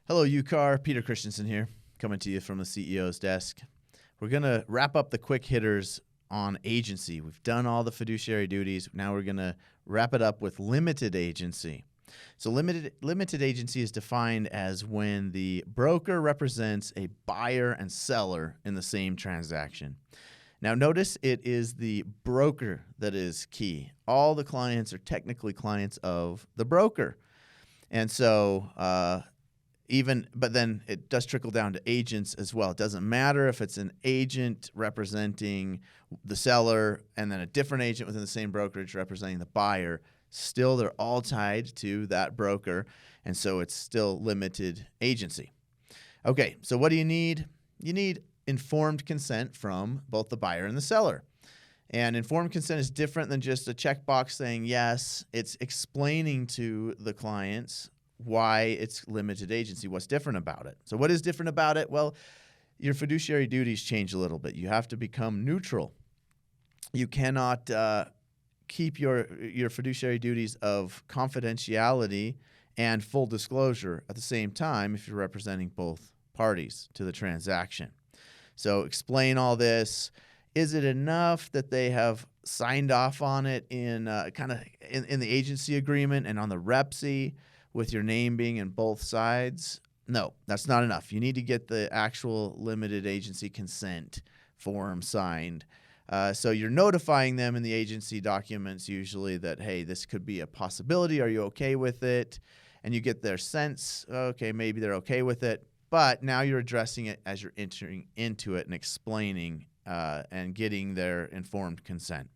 Hello, UCAR. Peter Christensen here, coming to you from the CEO's desk. We're going to wrap up the quick hitters on agency. We've done all the fiduciary duties. Now we're going to wrap it up with limited agency. So limited agency is defined as when the broker represents a buyer and seller in the same transaction. Now notice it is the broker that is key. All the clients are technically clients of the broker. And so but then it does trickle down to agents as well. It doesn't matter if it's an agent representing the seller and then a different agent within the same brokerage representing the buyer. Still, they're all tied to that broker, and so it's still limited agency. Okay, so what do you need? You need informed consent from both the buyer and the seller. And informed consent is different than just a checkbox saying yes. It's explaining to the clients why it's limited agency, what's different about it. So what is different about it? Well, your fiduciary duties change a little bit. You have to become neutral. You cannot keep your fiduciary duties of confidentiality and full disclosure at the same time if you're representing both parties to the transaction. So explain all this. Is it enough that they have signed off on it in in the agency agreement and on the REPSI with your name being in both sides? No, that's not enough. You need to get the actual limited agency consent form signed. So you're notifying them in the agency documents usually that, hey, this could be a possibility. Are you okay with it? And you get their sense, okay, maybe they're okay with it. But now you're addressing it as you're entering into it and explaining and getting their informed consent.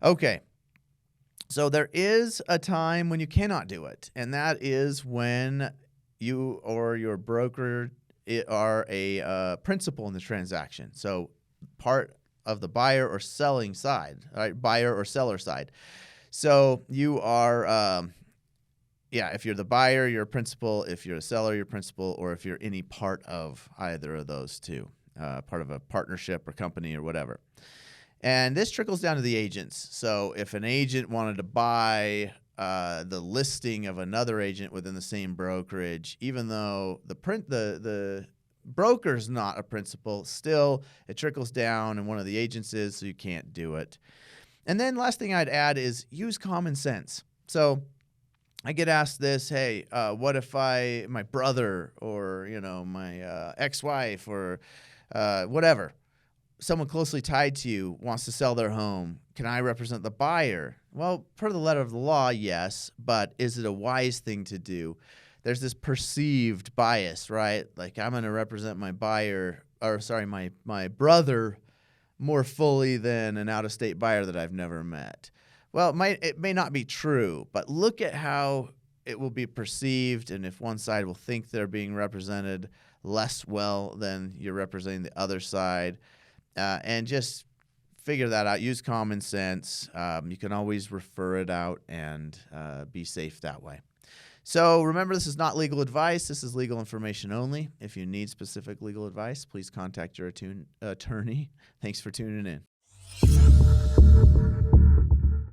Okay. So there is a time when you cannot do it, and that is when you or your broker are a principal in the transaction. So part of the buyer or selling side, right? Buyer or seller side. So you are, if you're the buyer, you're a principal. If you're a seller, you're a principal, or if you're any part of either of those two, part of a partnership or company or whatever. And this trickles down to the agents. So if an agent wanted to buy the listing of another agent within the same brokerage, even though the broker's not a principal, still it trickles down and one of the agents is, so you can't do it. And then last thing I'd add is use common sense. So I get asked this, hey, what if my brother or my ex-wife or whatever, someone closely tied to you wants to sell their home, can I represent the buyer? Well, per the letter of the law, yes, but is it a wise thing to do? There's this perceived bias, right? Like I'm going to represent my brother more fully than an out-of-state buyer that I've never met. Well, it may not be true, but look at how it will be perceived, and if one side will think they're being represented less well than you're representing the other side. And just figure that out. Use common sense. You can always refer it out and be safe that way. So remember, this is not legal advice. This is legal information only. If you need specific legal advice, please contact your attorney. Thanks for tuning in.